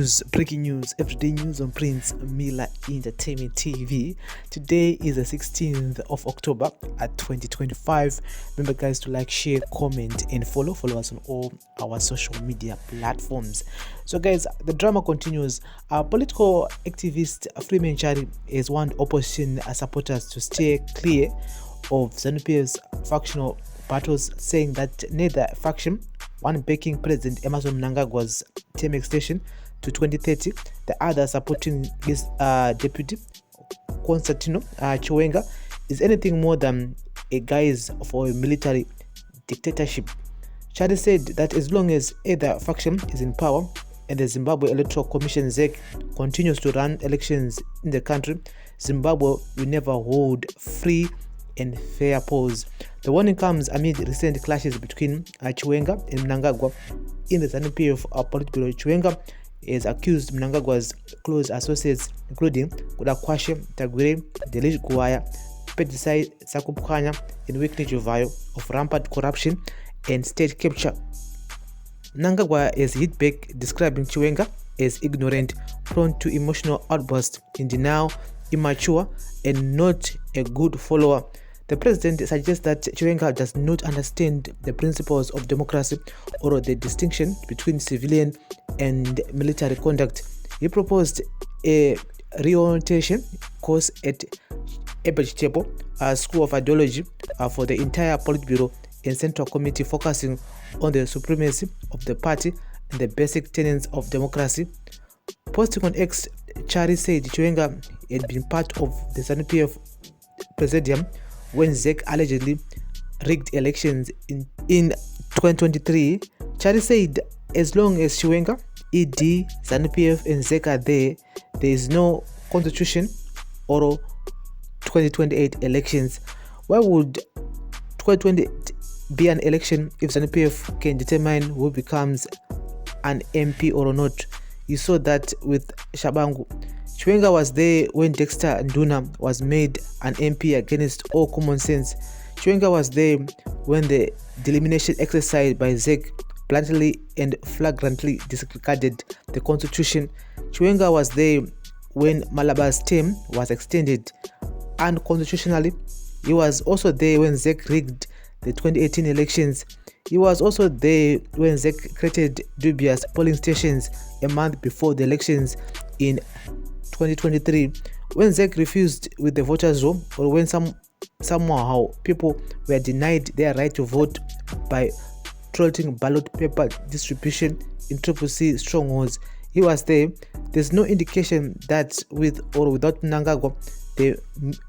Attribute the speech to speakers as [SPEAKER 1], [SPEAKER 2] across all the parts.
[SPEAKER 1] breaking news, everyday news on Prince Miller Entertainment TV. Today is the 16th of October at 2025. Remember guys to like, share, comment and follow us on all our social media platforms. So guys, the drama continues. Political activist Freeman Chari has warned opposition supporters to stay clear of ZANU OFs factional battles, saying that neither faction, one backing President Mnangagwa's term extension to 2030, the other supporting his deputy Constantino Chiwenga, is anything more than a guise for a military dictatorship. Chari said that as long as either faction is in power and the Zimbabwe Electoral Commission ZEC continues to run elections in the country, Zimbabwe will never hold free and fair polls. The warning comes amid recent clashes between Chiwenga and Mnangagwa in the ZANU PF Politburo. Chiwenga is accused Mnangagwa's close associates, including Kudakwashe Tagwire, Delish Guaya, Pedisai Sakupkanya, and Wikni Juvayo, of rampant corruption and state capture. Mnangagwa has hit back, describing Chiwenga as ignorant, prone to emotional outbursts, in denial, immature, and not a good follower. The president suggests that Chiwenga does not understand the principles of democracy or the distinction between civilian and military conduct. He proposed a reorientation course at Vegetable School of Ideology for the entire Politburo and Central Committee, focusing on the supremacy of the party and the basic tenets of democracy. Posting on X, Chari said Chiwenga had been part of the ZANU PF presidium when ZEC allegedly rigged elections in 2023. Chari said as long as Chiwenga, ED, ZANU PF and ZEC are there is no constitution or 2028 elections. Why would 2020 be an election if ZANU PF can determine who becomes an MP or not? You saw that with Shabangu. Chiwenga was there when Dexter Nduna was made an MP against all common sense. Chiwenga was there when the delimitation exercise by ZEC bluntly and flagrantly disregarded the constitution. Chiwenga was there when Malabar's term was extended unconstitutionally. He was also there when ZEC rigged the 2018 elections. He was also there when ZEC created dubious polling stations a month before the elections in 2023, when ZEC refused with the voters' roll, or when somehow people were denied their right to vote by thwarting ballot paper distribution in CCC strongholds. He was there. There's no indication that with or without Mnangagwa, the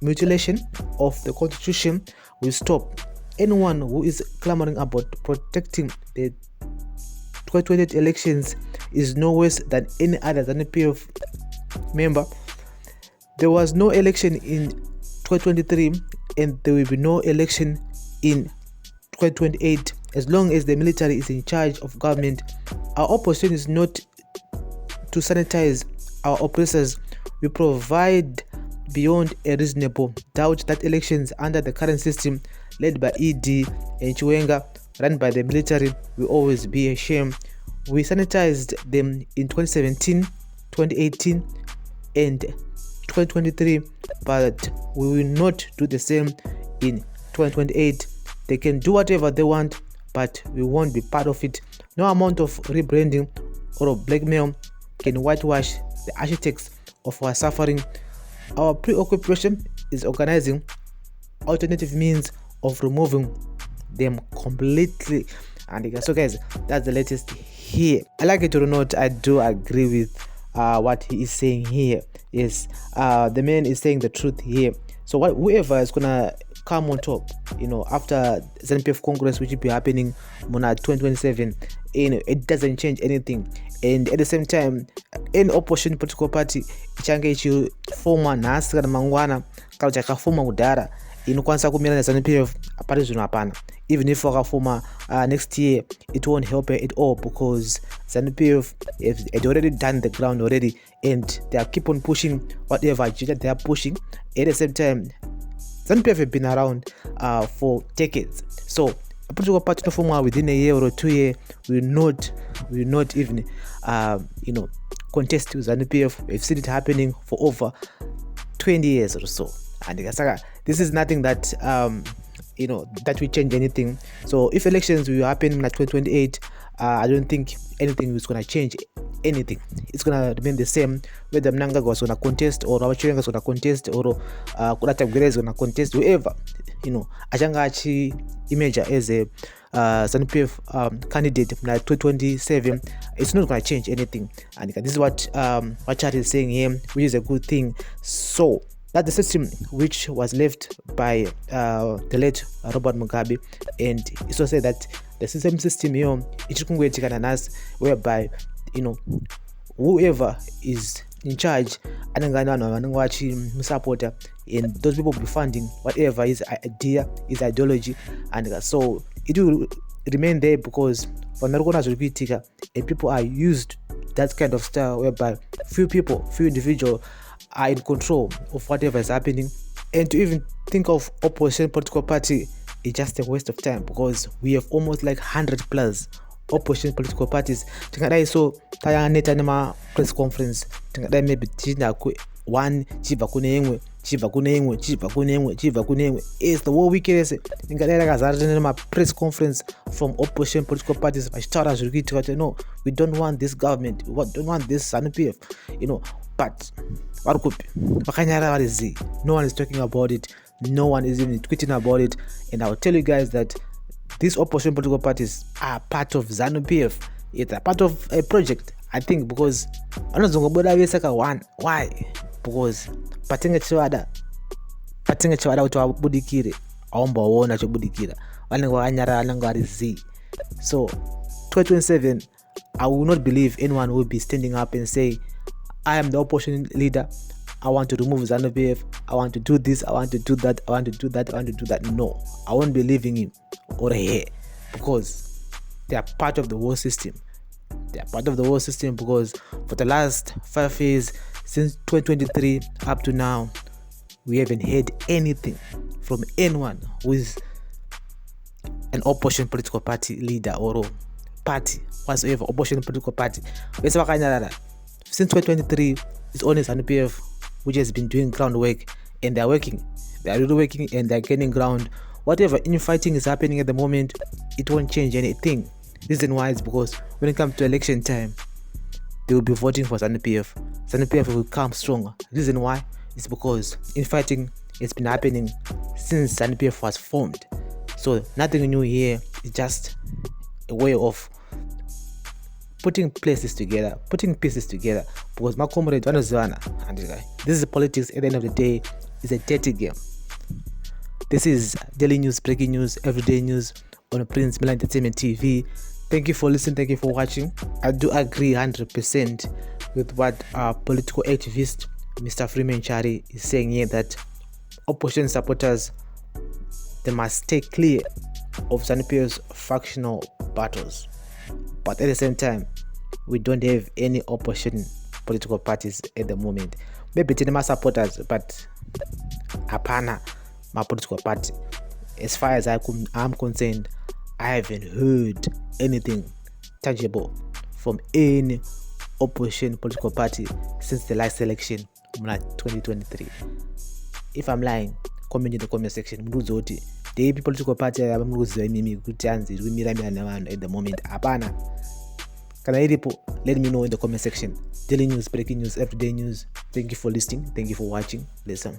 [SPEAKER 1] mutilation of the constitution will stop. Anyone who is clamoring about protecting the 2028 elections is no worse than any other ZANU PF member. There was no election in 2023 and there will be no election in 2028 as long as the military is in charge of government. Our opposition is not to sanitize our oppressors. We provide beyond a reasonable doubt that elections under the current system led by ED and Chiwenga, run by the military, will always be a shame. We sanitized them in 2017, 2018 and 2023, but we will not do the same in 2028. They can do whatever they want, but we won't be part of it. No amount of rebranding or blackmail can whitewash the architects of our suffering. Our preoccupation is organizing alternative means of removing them completely. And so guys, that's the latest here. I like it or not, I do agree with what he is saying here. Yes, the man is saying the truth here. So whoever is gonna come on top, after ZANU PF Congress, which will be happening in 2027, it doesn't change anything. And at the same time, any opposition political party change ichi forma nasi kana mangwana kana chakafuma kudhara inokwanisa kumira na ZANU PF apari zvino hapana. Even if wakafuma next year, it won't help at all, because ZANU PF had already done the ground already, and they are keep on pushing whatever agenda they are pushing. At the same time, ZANU PF have been around for decades, so a political party to within a year or 2 years will not even contest with ZANU PF. We've seen it happening for over 20 years or so. And this is nothing that that will change anything. So if elections will happen in 2028, I don't think anything is going to change anything. It's going to remain the same, whether Mnangagwa was going to contest or Chiwenga is going to contest or Kurata Guise is going to contest, whoever, Achangachi image as a ZANU PF candidate in 2027, it's not going to change anything. And this is what Chari is saying here, which is a good thing. So that's the system which was left by the late Robert Mugabe, and it's also said that the system here is whereby whoever is in charge supporter, and those people will be funding whatever his idea, his ideology, and so it will remain there because and people are used that kind of style whereby few individuals are in control of whatever is happening, and to even think of opposition political party is just a waste of time because we have almost like 100 plus opposition political parties. So press conference maybe one chiva kunengwe is the whole weekend press conference from opposition political parties. No, we don't want this government, we don't want this ZANU PF, but no one is talking about it, no one is even tweeting about it. And I'll tell you guys that these opposition political parties are part of ZANU PF. It's a part of a project, I think, because why? Because patinga chwada kuti wabudikire aomba waona chobudikira vanenge vakanyarara vanenge vari z. So 2027, I will not believe anyone will be standing up and say, I am the opposition leader, I want to remove ZANU PF, I want to do this, I want to do that, I want to do that, I want to do that. No, I won't be leaving him or her because they are part of the whole system. They are part of the whole system because for the last 5 years, since 2023 up to now, we haven't heard anything from anyone who is an opposition political party leader or party whatsoever, opposition political party. Since 2023, it's only ZANU PF which has been doing groundwork, and they're working. They are really working and they're gaining ground. Whatever infighting is happening at the moment, it won't change anything. Reason why is because when it comes to election time, they will be voting for ZANU PF. ZANU PF will come stronger. Reason why is because infighting has been happening since ZANU PF was formed. So nothing new here. It's just a way of putting pieces together. Because my comrade, this is politics. At the end of the day, it's a dirty game. This is daily news, breaking news, everyday news on Prince Mila Entertainment TV. Thank you for listening. Thank you for watching. I do agree 100% with what political activist Mr. Freeman Chari is saying here, that opposition supporters, they must stay clear of ZANU PF's factional battles. But at the same time, we don't have any opposition political parties at the moment. Maybe Tinema supporters, but apana my political party. As far as I'm concerned, I haven't heard anything tangible from any opposition political party since the last election in 2023. If I'm lying, comment in the comment section. The political party at the moment. Apana. Let me know in the comment section. Daily news, breaking news, everyday news. Thank you for listening. Thank you for watching. Listen.